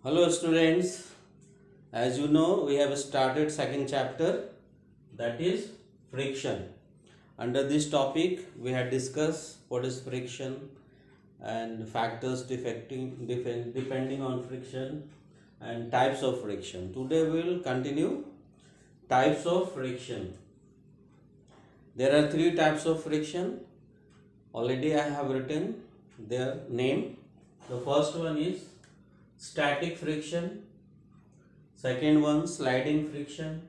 Hello students, as you know we have started second chapter, that is friction. Under this topic we had discussed what is friction and factors depending on friction and types of friction. Today we will continue types of friction. There are three types of friction. Already I have written their name. The first one is static friction, second one sliding friction,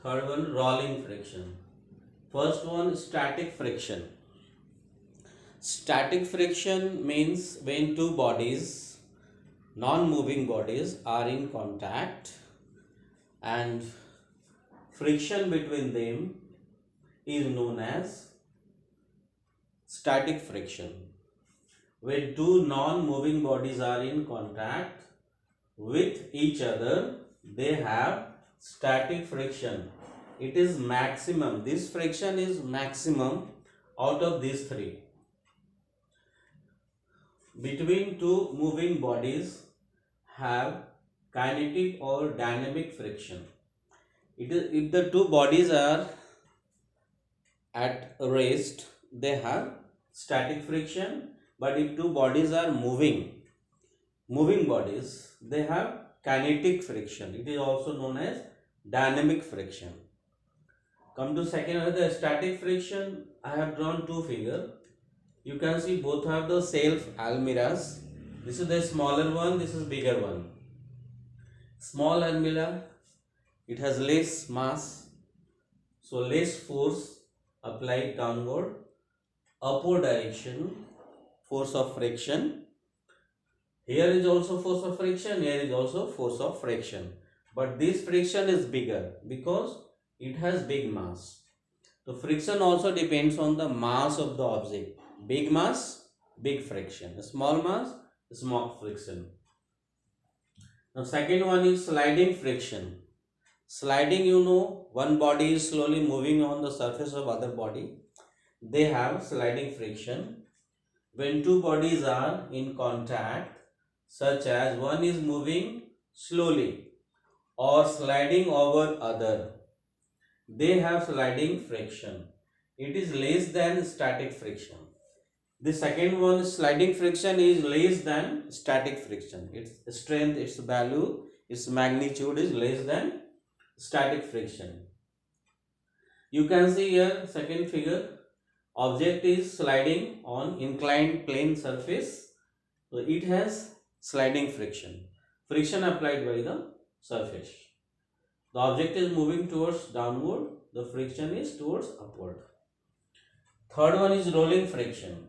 third one rolling friction. First one static friction. Static friction means when two bodies, non-moving bodies, are in contact and friction between them is known as static friction. When two non-moving bodies are in contact with each other, they have static friction. It is maximum. This friction is maximum out of these three. Between two moving bodies have kinetic or dynamic friction. It is if the two bodies are at rest, they have static friction. But if two bodies are moving bodies, they have kinetic friction. It is also known as dynamic friction. Come to second one, the static friction. I have drawn two figures. You can see both have the self almirahs. This is the smaller one, this is bigger one. Small almirah, it has less mass, so less force applied downward, upward direction, force of friction. Here is also force of friction, here is also force of friction. But this friction is bigger because it has big mass. So friction also depends on the mass of the object. Big mass, big friction. Small mass, small friction. Now second one is sliding friction. Sliding, you know, one body is slowly moving on the surface of other body. They have sliding friction. When two bodies are in contact, such as one is moving slowly or sliding over other, they have sliding friction. It is less than static friction. The second one, sliding friction, is less than static friction. Its strength, its value, its magnitude is less than static friction. You can see here second figure, object is sliding on inclined plane surface. So it has sliding friction. Friction applied by the surface. The object is moving towards downward, the friction is towards upward. Third one is rolling friction.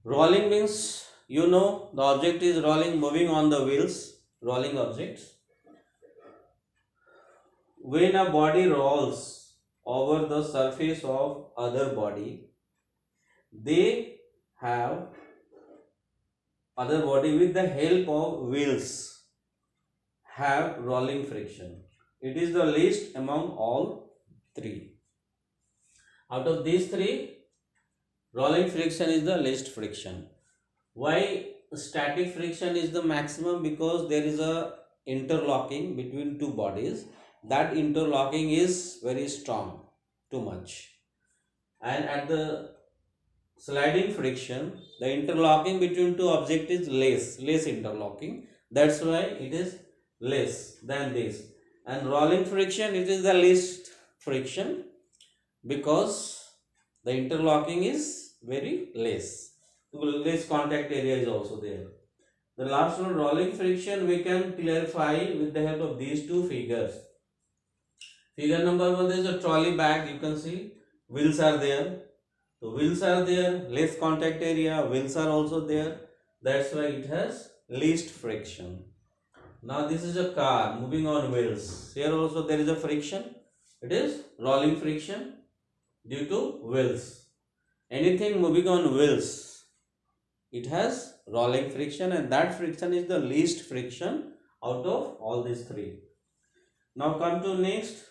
Rolling means, you know, the object is rolling, moving on the wheels, rolling objects. When a body rolls over the surface of other body, they have other body with the help of wheels have rolling friction. It is the least among all three. Out of these three, rolling friction is the least friction. Why static friction is the maximum? Because there is a interlocking between two bodies. That interlocking is very strong, too much. And at the sliding friction, the interlocking between two objects is less interlocking. That's why it is less than this. And rolling friction, it is the least friction because the interlocking is very less. Less contact area is also there. The last one, rolling friction, we can clarify with the help of these two figures. Figure number one, there is a trolley bag. You can see wheels are there. So wheels are there, less contact area, wheels are also there. That's why it has least friction. Now this is a car moving on wheels. Here also there is a friction. It is rolling friction due to wheels. Anything moving on wheels, it has rolling friction, and that friction is the least friction out of all these three. Now come to next.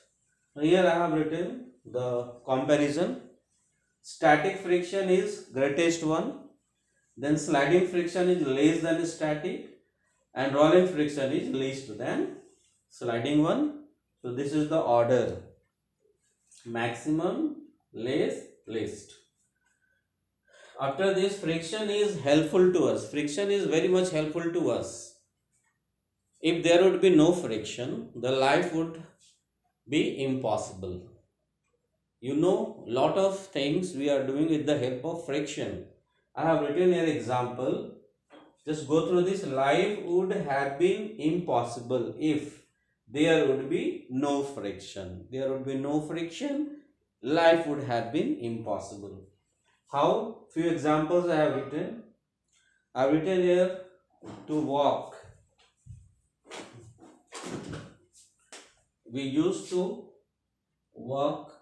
Here I have written the comparison. Static friction is greatest one, then sliding friction is less than static, and rolling friction is least than sliding one. So this is the order: maximum, least. After this, friction is helpful to us. Friction is very much helpful to us. If there would be no friction, the life would be impossible. You know, lot of things we are doing with the help of friction. I have written an example. Just go through this. Life would have been impossible if there would be no friction. There would be no friction. Life would have been impossible. How? Few examples I have written. I have written here to walk. We used to walk.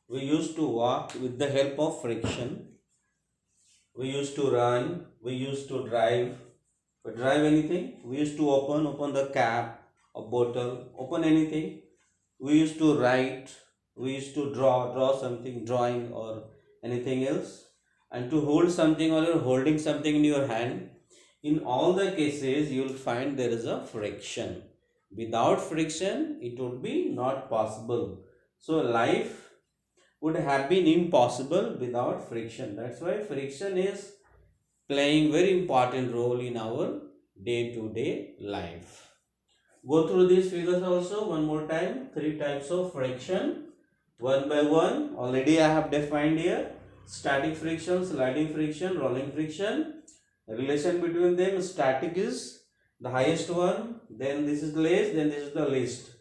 We used to walk with the help of friction. We used to run. We used to drive. We drive anything. We used to open the cap, a bottle, open anything. We used to write. We used to draw something, drawing or anything else. And to hold something, or you're holding something in your hand. In all the cases, you will find there is a friction. Without friction, it would be not possible. So life would have been impossible without friction. That's why friction is playing very important role in our day-to-day life. Go through these figures also one more time. 3 types of friction, one by one. Already I have defined here: static friction, sliding friction, rolling friction. Relation between them: static is the highest one, then this is least, then this is the least.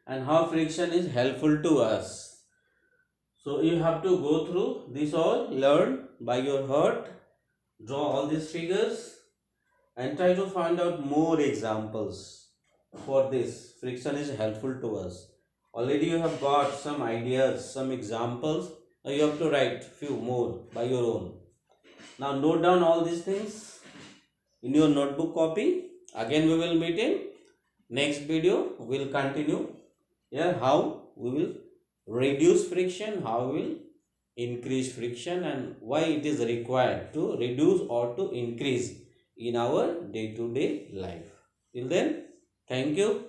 And how friction is helpful to us. So you have to go through this all, learn by your heart, draw all these figures and try to find out more examples for this. Friction is helpful to us. Already you have got some ideas, some examples. Now you have to write few more by your own. Now note down all these things in your notebook copy. Again we will meet in next video. We will continue here how we will reduce friction, how we will increase friction, and why it is required to reduce or to increase in our day-to-day life. Till then, thank you.